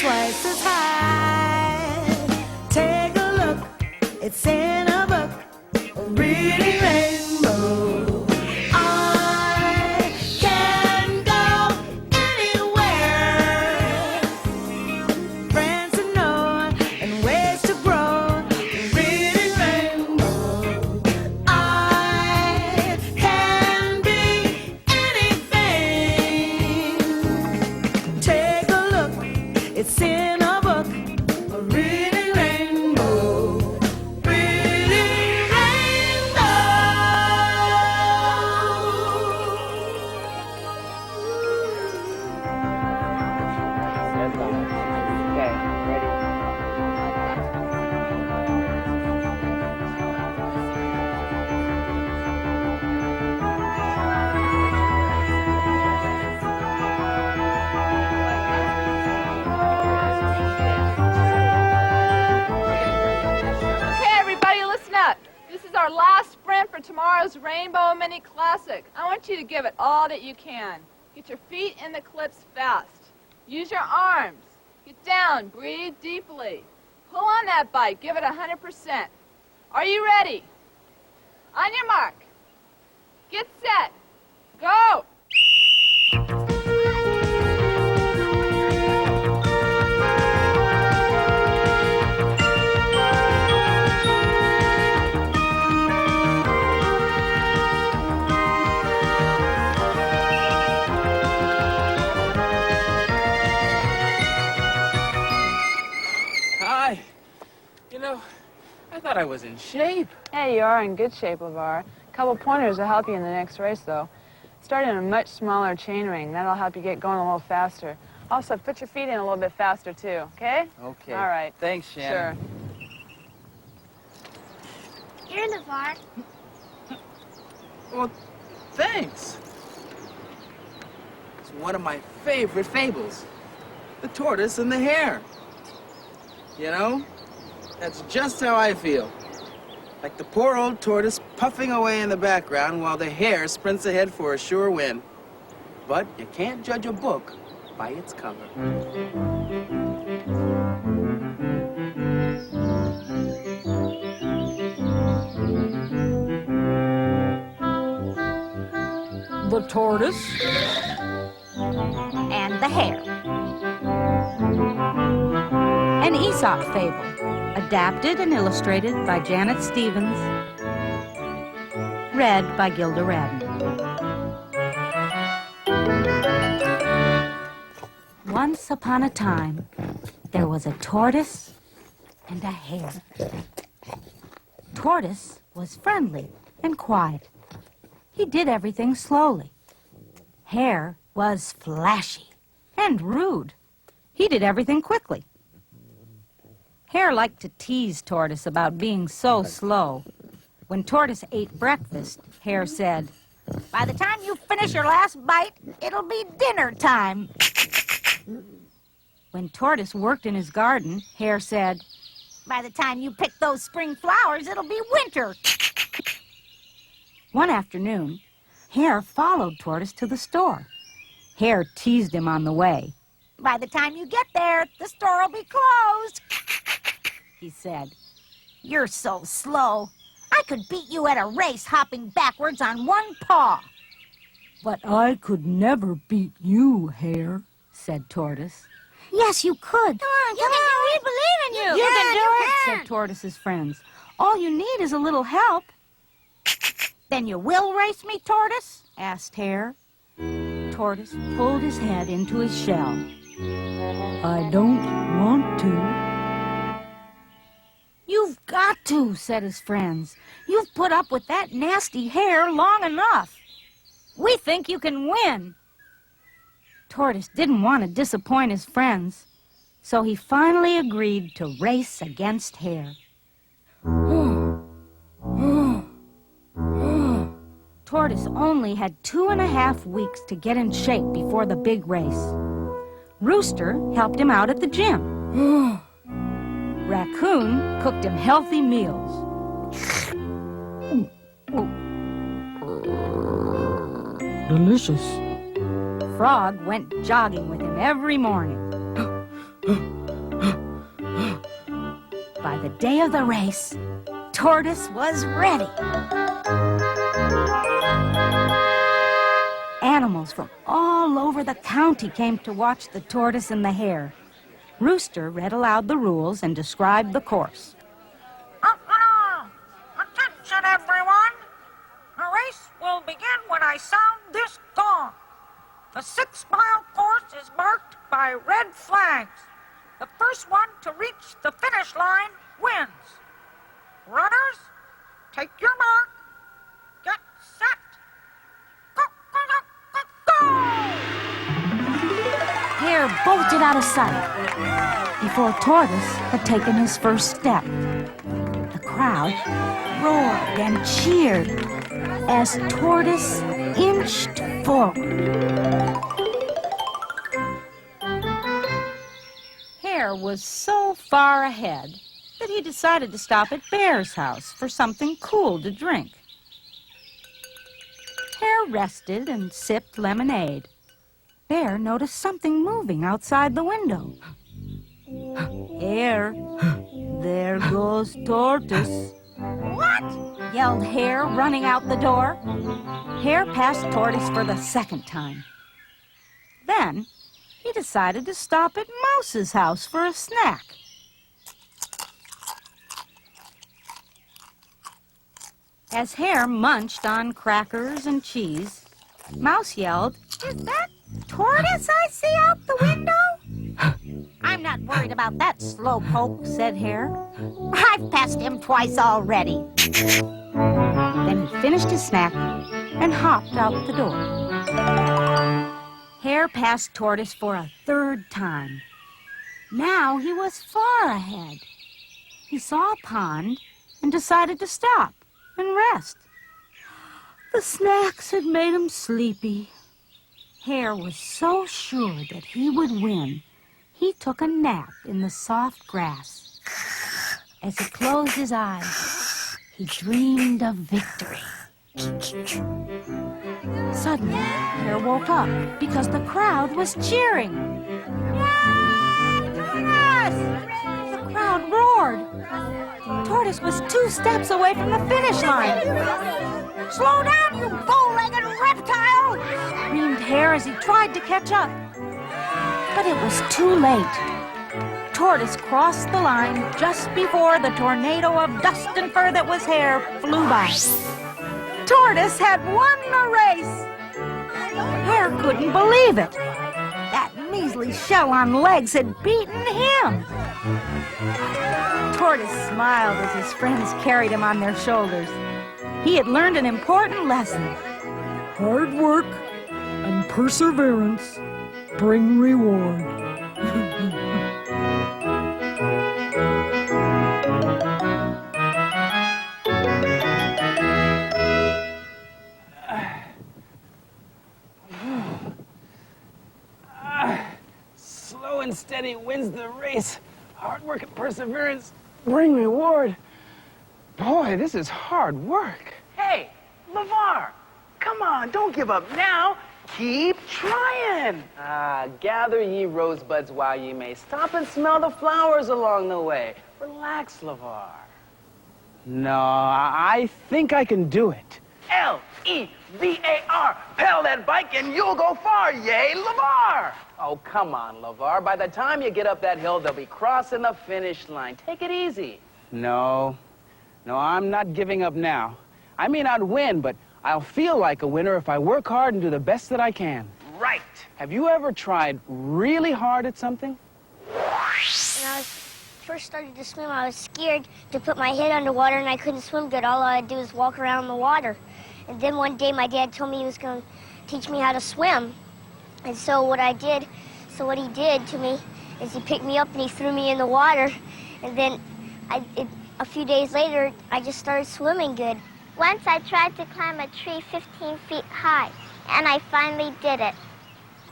twice as high. Take a look, it's in a book, a reading rainbow. I can go anywhere. Friends to know and ways to grow, a reading rainbow. I can be anything. Take a look, it's in a book, a reading rainbow. Reading rainbow. Okay, ready? Okay, everybody, listen up. This is our last sprint for tomorrow's Rainbow Mini Classic. I want you to give it all that you can. Get your feet in the clips fast. Use your arms. Get down. Breathe deeply. Pull on that bike. Give it 100%. Are you ready? On your mark. Get set. Go! Hi. You know, I thought I was in shape. Hey, you are in good shape, LeVar. A couple pointers will help you in the next race, though. Start in a much smaller chain ring. That'll help you get going a little faster. Also, put your feet in a little bit faster, too, okay? Okay. All right. Thanks, Shannon. Sure. Here, LeVar. Well, thanks. It's one of my favorite fables. The tortoise and the hare. You know, that's just how I feel. Like the poor old tortoise puffing away in the background while the hare sprints ahead for a sure win. But you can't judge a book by its cover. The Tortoise and the Hare. An Aesop fable, adapted and illustrated by Janet Stevens, read by Gilda Radden. Once upon a time, there was a tortoise and a hare. Tortoise was friendly and quiet. He did everything slowly. Hare was flashy and rude. He did everything quickly. Hare liked to tease Tortoise about being so slow. When Tortoise ate breakfast, Hare said, "By the time you finish your last bite, it'll be dinner time." When Tortoise worked in his garden, Hare said, "By the time you pick those spring flowers, it'll be winter." One afternoon, Hare followed Tortoise to the store. Hare teased him on the way. "By the time you get there, the store will be closed," he said. "You're so slow. I could beat you at a race hopping backwards on one paw." "But I could never beat you, Hare," said Tortoise. "Yes, you could. Come on, we believe in you. You can do it," said Tortoise's friends. "All you need is a little help." "Then you will race me, Tortoise?" asked Hare. Tortoise pulled his head into his shell. "I don't want to." "You've got to," said his friends. "You've put up with that nasty hare long enough. We think you can win." Tortoise didn't want to disappoint his friends, so he finally agreed to race against Hare. Tortoise only had 2.5 weeks to get in shape before the big race. Rooster helped him out at the gym. Raccoon cooked him healthy meals. Delicious. Frog went jogging with him every morning. The day of the race, Tortoise was ready. Animals from all over the county came to watch the tortoise and the hare. Rooster read aloud the rules and described the course. Attention, everyone! The race will begin when I sound this gong. The 6-mile course is marked by red flags. The first one to reach the finish line wins. Runners, take your mark. Get set. Go, go, go, go, go! Hare bolted out of sight before Tortoise had taken his first step. The crowd roared and cheered as Tortoise inched forward. Hare was so far ahead that he decided to stop at Bear's house for something cool to drink. Hare rested and sipped lemonade. Bear noticed something moving outside the window. Hare, there goes Tortoise. What? Yelled Hare, running out the door. Hare passed Tortoise for the second time. Then he decided to stop at Mouse's house for a snack. As Hare munched on crackers and cheese, Mouse yelled, "Is that Tortoise I see out the window?" "I'm not worried about that slowpoke," said Hare. "I've passed him twice already." Then he finished his snack and hopped out the door. Hare passed Tortoise for a third time. Now he was far ahead. He saw a pond and decided to stop and rest. The snacks had made him sleepy. Hare was so sure that he would win, he took a nap in the soft grass. As he closed his eyes, he dreamed of victory. Suddenly, Hare woke up because the crowd was cheering. Yes! The crowd roared. Tortoise was 2 steps away from the finish line. "Slow down, you bow-legged reptile!" screamed Hare as he tried to catch up. But it was too late. Tortoise crossed the line just before the tornado of dust and fur that was Hare flew by. Tortoise had won the race. Hare couldn't believe it. That measly shell on legs had beaten him. Tortoise smiled as his friends carried him on their shoulders. He had learned an important lesson. Hard work and perseverance bring reward. Slow and steady wins the race. Hard work and perseverance bring reward. Boy, this is hard work. Hey, LeVar, come on, don't give up now. Keep trying. Gather ye rosebuds while ye may. Stop and smell the flowers along the way. Relax, LeVar. No, I think I can do it. L-E-V-A-R. Pedal that bike and you'll go far. Yay, LeVar. Oh, come on, LeVar. By the time you get up that hill, they'll be crossing the finish line. Take it easy. No, I'm not giving up now. I may not win, but I'll feel like a winner if I work hard and do the best that I can. Right. Have you ever tried really hard at something? When I first started to swim, I was scared to put my head underwater, and I couldn't swim good. All I'd do was walk around in the water. And then one day, my dad told me he was going to teach me how to swim. And so what he did to me is he picked me up and he threw me in the water. And then a few days later, I just started swimming good. Once I tried to climb a tree 15 feet high, and I finally did it.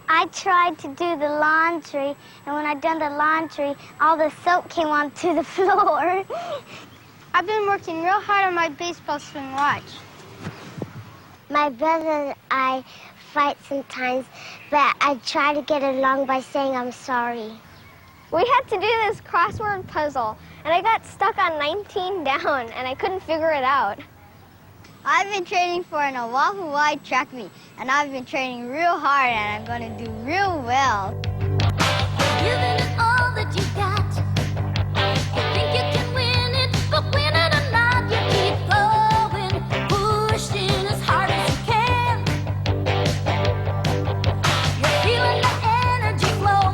I tried to do the laundry, and when I'd done the laundry, all the soap came onto the floor. I've been working real hard on my baseball swing. Watch. My brother and I fight sometimes, but I try to get along by saying I'm sorry. We had to do this crossword puzzle, and I got stuck on 19 down, and I couldn't figure it out. I've been training for an Oahu wide track meet, and I've been training real hard, and I'm going to do real well. Giving it all that you got. You think you can win it, but win it or not, you keep going, pushing as hard as you can. You're feeling the energy flow.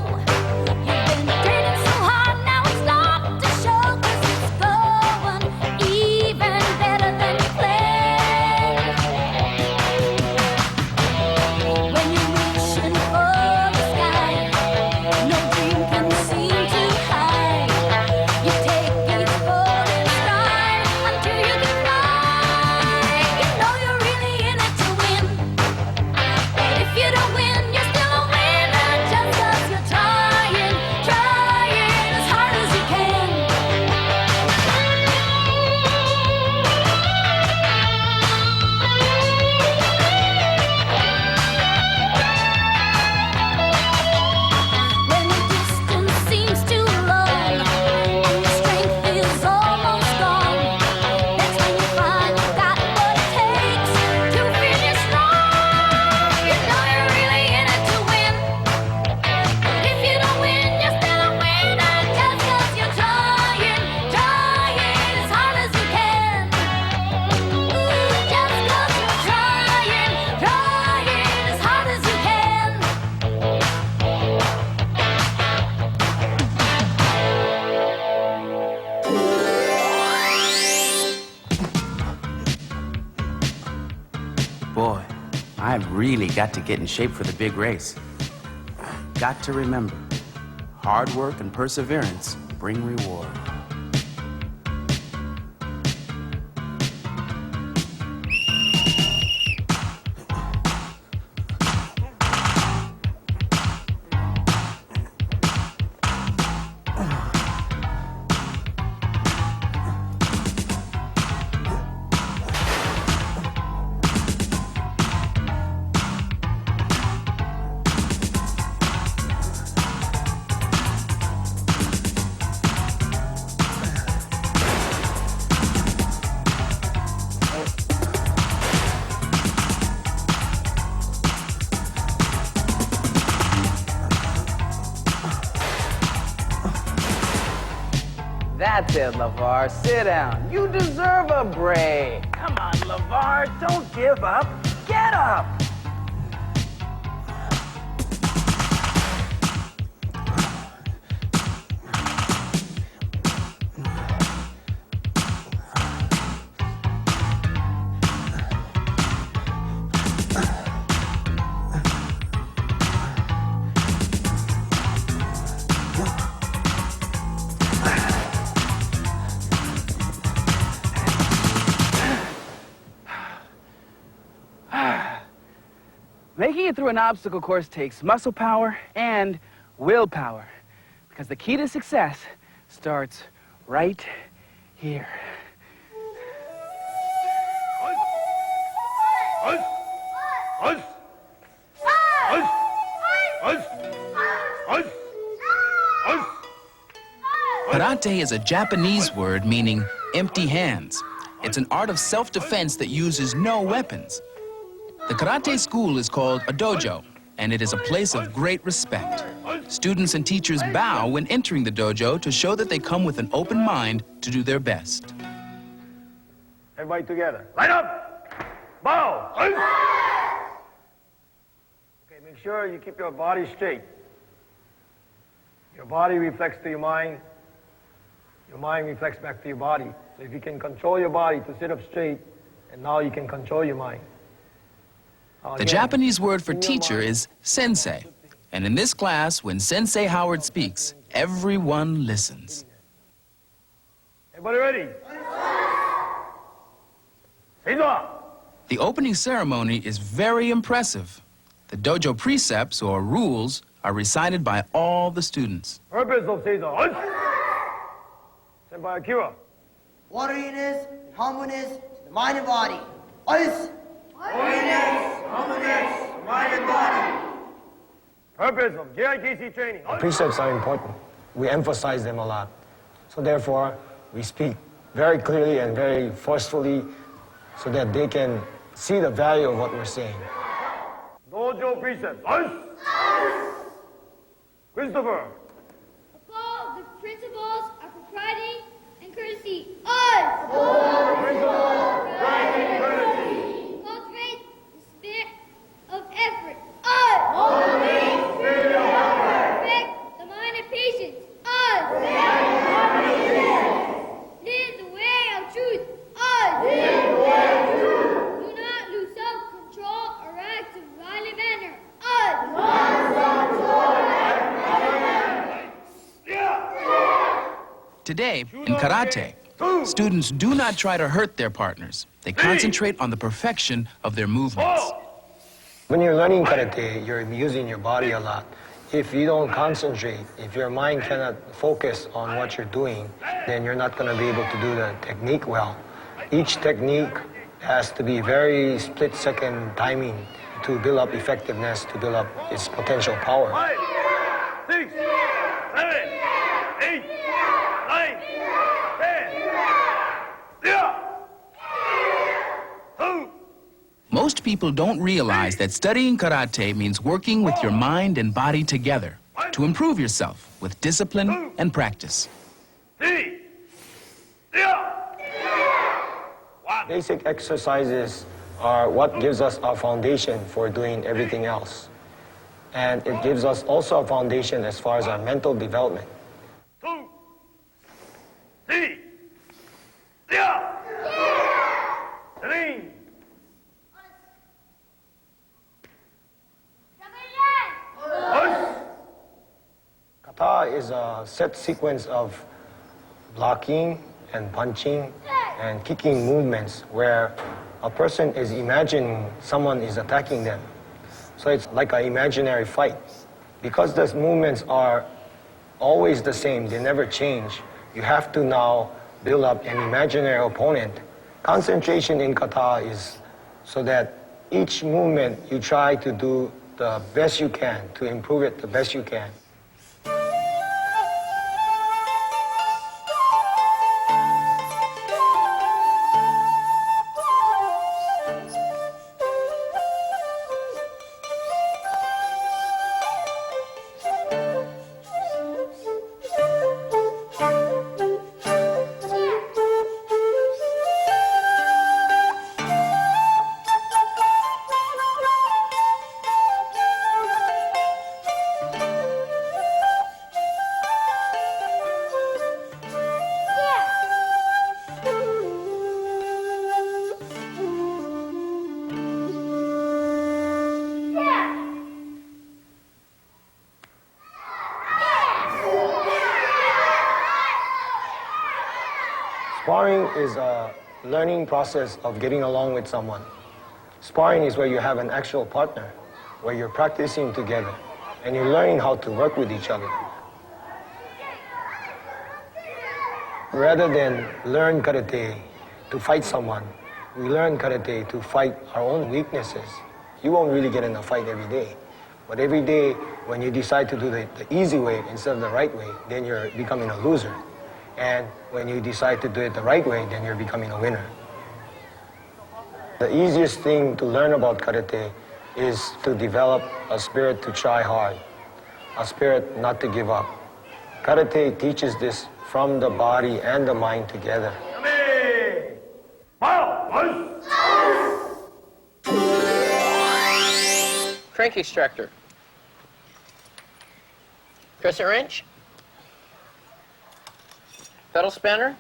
You've been training so hard, now it's starting to show, 'cause it's going even better than you planned. When you're reaching for the sky, no dream can seem too high. You take each falling stride until you can fly. You know you're really in it to win. But if you don't win, you're still a winner, just 'cause you're trying as hard as you can. When the distance seems too long and your strength is almost gone, that's when you find you've got what it takes to finish strong. You know you're really in it to win. But if you don't win, you're still a winner, just 'cause you're trying as hard as you can. Ooh, just 'cause you're trying as hard as you can. Boy, I've really got to get in shape for the big race. Got to remember, hard work and perseverance bring reward. That's it, LeVar. Sit down. You deserve a break. Come on, LeVar. Don't give up. Get up. Making it through an obstacle course takes muscle power and willpower, because the key to success starts right here. Karate is a Japanese word meaning empty hands. It's an art of self-defense that uses no weapons. The karate school is called a dojo, and it is a place of great respect. Students and teachers bow when entering the dojo to show that they come with an open mind to do their best. Everybody together. Line up! Bow! Okay, make sure you keep your body straight. Your body reflects to your mind. Your mind reflects back to your body. So if you can control your body to sit up straight, and now you can control your mind. The Japanese word for teacher is sensei. And in this class, when Sensei Howard speaks, everyone listens. Everybody ready? Seiza! The opening ceremony is very impressive. The dojo precepts, or rules, are recited by all the students. Purpose of Seiza. Senpai Akira. Orderliness and harmonious to the mind and body. Ice! Orderliness, harmonious, mind and body. Purpose of JIKC training. Precepts are important. We emphasize them a lot. So therefore, we speak very clearly and very forcefully so that they can see the value of what we're saying. Dojo precept. Christopher. Uphold the principles of propriety and courtesy. Cultivate the spirit of effort. Perfect the mind of patience. Live the way of truth. Do not lose self-control or act in violent manner. Today, in karate, students do not try to hurt their partners. They concentrate on the perfection of their movements. When you're learning karate, you're using your body a lot. If you don't concentrate, if your mind cannot focus on what you're doing, then you're not going to be able to do the technique well. Each technique has to be very split-second timing to build up effectiveness, to build up its potential power. 5, 6, 7, 8, 9, 10. Most people don't realize that studying karate means working with your mind and body together to improve yourself with discipline and practice. Basic exercises are what gives us our foundation for doing everything else. And it gives us also a foundation as far as our mental development. 2, 3, 3. Kata is a set sequence of blocking and punching and kicking movements where a person is imagining someone is attacking them. So it's like an imaginary fight. Because those movements are always the same, they never change, you have to now build up an imaginary opponent. Concentration in kata is so that each movement you try to do the best you can, to improve it the best you can. Sparring is a learning process of getting along with someone. Sparring is where you have an actual partner, where you're practicing together, and you're learning how to work with each other. Rather than learn karate to fight someone, we learn karate to fight our own weaknesses. You won't really get in a fight every day. But every day, when you decide to do the easy way instead of the right way, then you're becoming a loser. And when you decide to do it the right way, then you're becoming a winner. The easiest thing to learn about karate is to develop a spirit to try hard, a spirit not to give up. Karate teaches this from the body and the mind together. Crank extractor. Crescent wrench. Pedal spanner.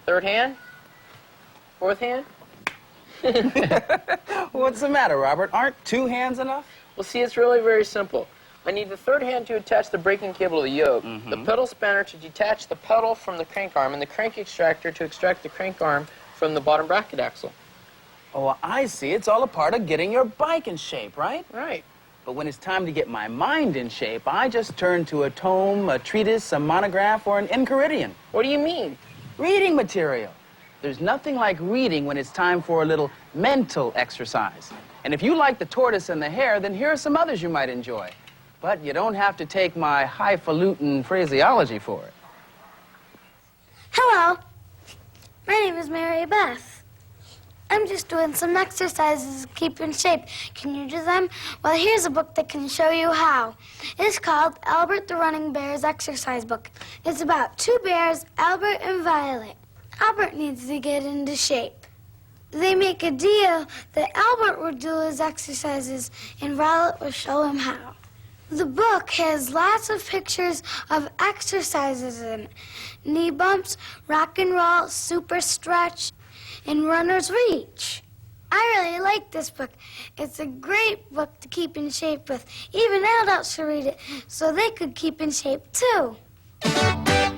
Third hand. Fourth hand. What's the matter, Robert? Aren't 2 hands enough? Well, see, it's really very simple. I need the third hand to attach the braking cable to the yoke, the pedal spanner to detach the pedal from the crank arm, and the crank extractor to extract the crank arm from the bottom bracket axle. Oh, I see. It's all a part of getting your bike in shape, right? Right. But when it's time to get my mind in shape, I just turn to a tome, a treatise, a monograph, or an enchiridion. What do you mean? Reading material. There's nothing like reading when it's time for a little mental exercise. And if you like The Tortoise and the Hare, then here are some others you might enjoy. But you don't have to take my highfalutin phraseology for it. Hello. My name is Mary Beth. I'm just doing some exercises to keep in shape. Can you do them? Well, here's a book that can show you how. It's called Albert the Running Bear's Exercise Book. It's about two bears, Albert and Violet. Albert needs to get into shape. They make a deal that Albert will do his exercises and Violet will show him how. The book has lots of pictures of exercises in it. Knee bumps, rock and roll, super stretch, and runner's reach. I really like this book. It's a great book to keep in shape with. Even adults should read it so they could keep in shape too. Hi,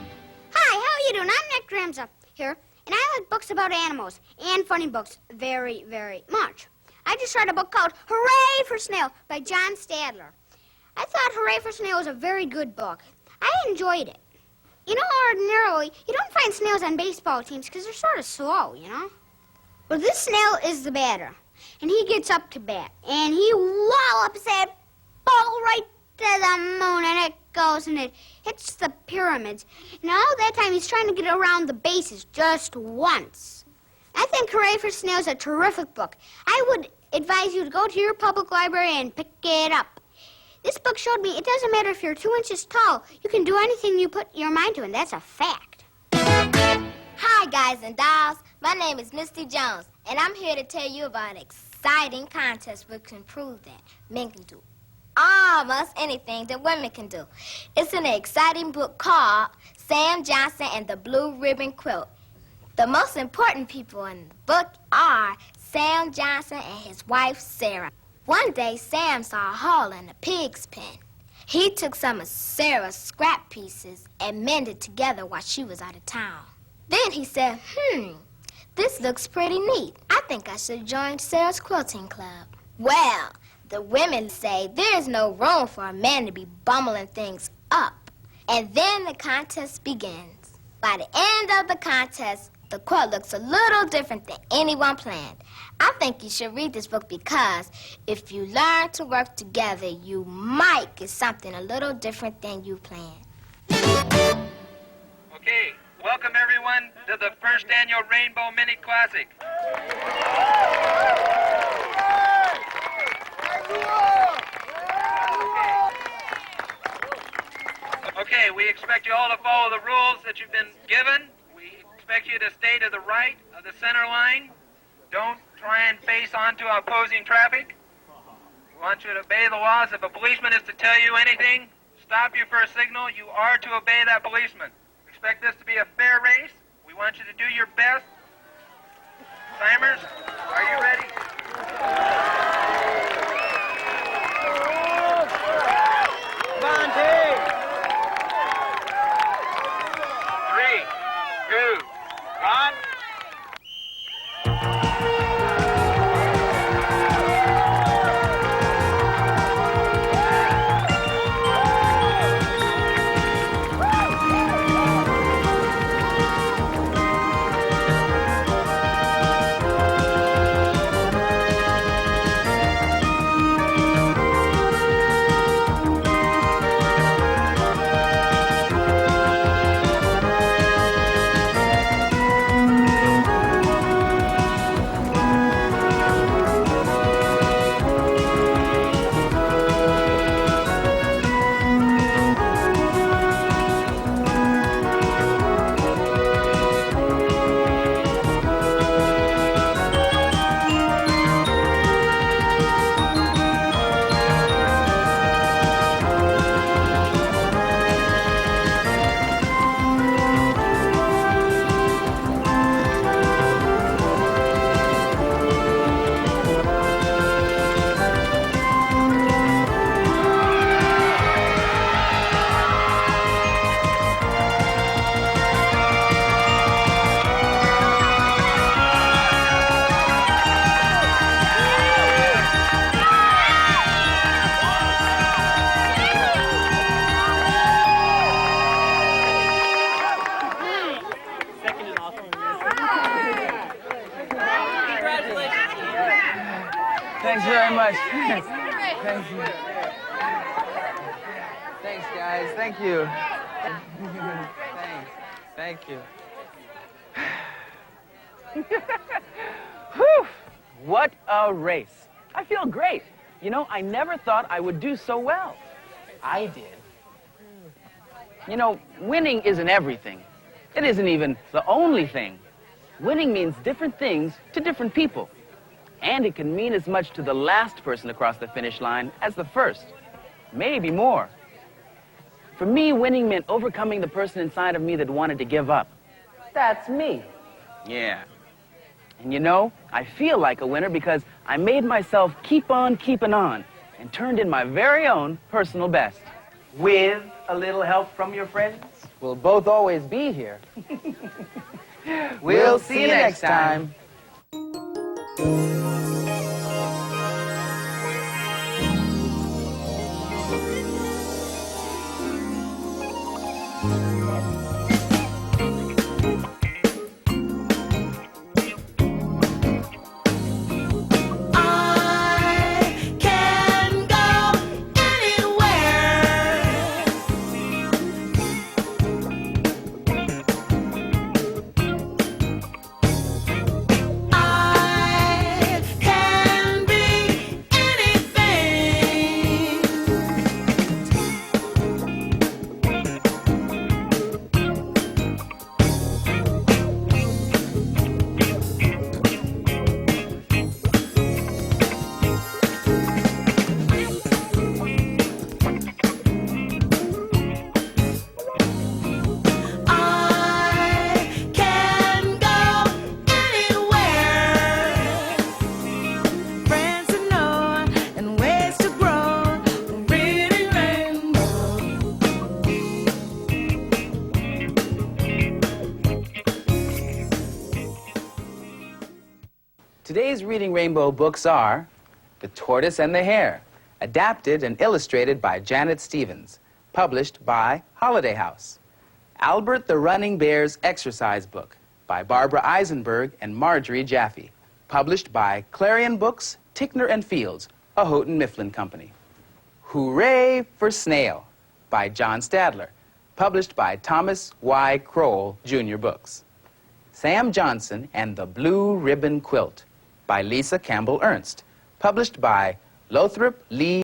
how are you doing? I'm Nick Ramza here, and I like books about animals and funny books very, very much. I just read a book called Hooray for Snail by John Stadler. I thought Hooray for Snail was a very good book. I enjoyed it. You know, ordinarily, you don't find snails on baseball teams because they're sort of slow, you know? Well, this snail is the batter, and he gets up to bat, and he wallops that ball right to the moon, and it goes, and it hits the pyramids. And all that time, he's trying to get around the bases just once. I think Hooray for Snail is a terrific book. I would advise you to go to your public library and pick it up. This book showed me it doesn't matter if you're 2 inches tall. You can do anything you put your mind to, and that's a fact. Hi, guys and dolls. My name is Misty Jones, and I'm here to tell you about an exciting contest which can prove that men can do almost anything that women can do. It's an exciting book called Sam Johnson and the Blue Ribbon Quilt. The most important people in the book are Sam Johnson and his wife, Sarah. One day, Sam saw a hole in a pig's pen. He took some of Sarah's scrap pieces and mended together while she was out of town. Then he said, this looks pretty neat. I think I should join Sarah's quilting club. Well, the women say there's no room for a man to be bumbling things up. And then the contest begins. By the end of the contest, the quilt looks a little different than anyone planned. I think you should read this book because if you learn to work together, you might get something a little different than you planned. Okay, welcome everyone to the first annual Rainbow Mini Classic. Okay, we expect you all to follow the rules that you've been given. We expect you to stay to the right of the center line. Don't try and face onto opposing traffic. We want you to obey the laws. If a policeman is to tell you anything, stop you for a signal, you are to obey that policeman. We expect this to be a fair race. We want you to do your best. Timers, are you ready? Monty! 3, 2, 1. Thanks very much. Thank you. guys. Thank you. Thanks. Thank you. Whew! What a race. I feel great. You know, I never thought I would do so well. I did. You know, winning isn't everything. It isn't even the only thing. Winning means different things to different people. And it can mean as much to the last person across the finish line as the first. Maybe more. For me, winning meant overcoming the person inside of me that wanted to give up. That's me. Yeah. And you know, I feel like a winner because I made myself keep on keeping on and turned in my very own personal best. With a little help from your friends. We'll both always be here. We'll see you next time. I can go anywhere. I can be anything. I can go anywhere. Friends to know and ways to grow. Reading rainbow. Today's Reading Rainbow books are The Tortoise and the Hare, adapted and illustrated by Janet Stevens, published by Holiday House. Albert the Running Bear's Exercise Book by Barbara Eisenberg and Marjorie Jaffe, published by Clarion Books, Ticknor and Fields, a Houghton Mifflin company. Hooray for Snail by John Stadler, published by Thomas Y. Kroll Jr. Books. Sam Johnson and the Blue Ribbon Quilt by Lisa Campbell Ernst, published by Lothrop Lee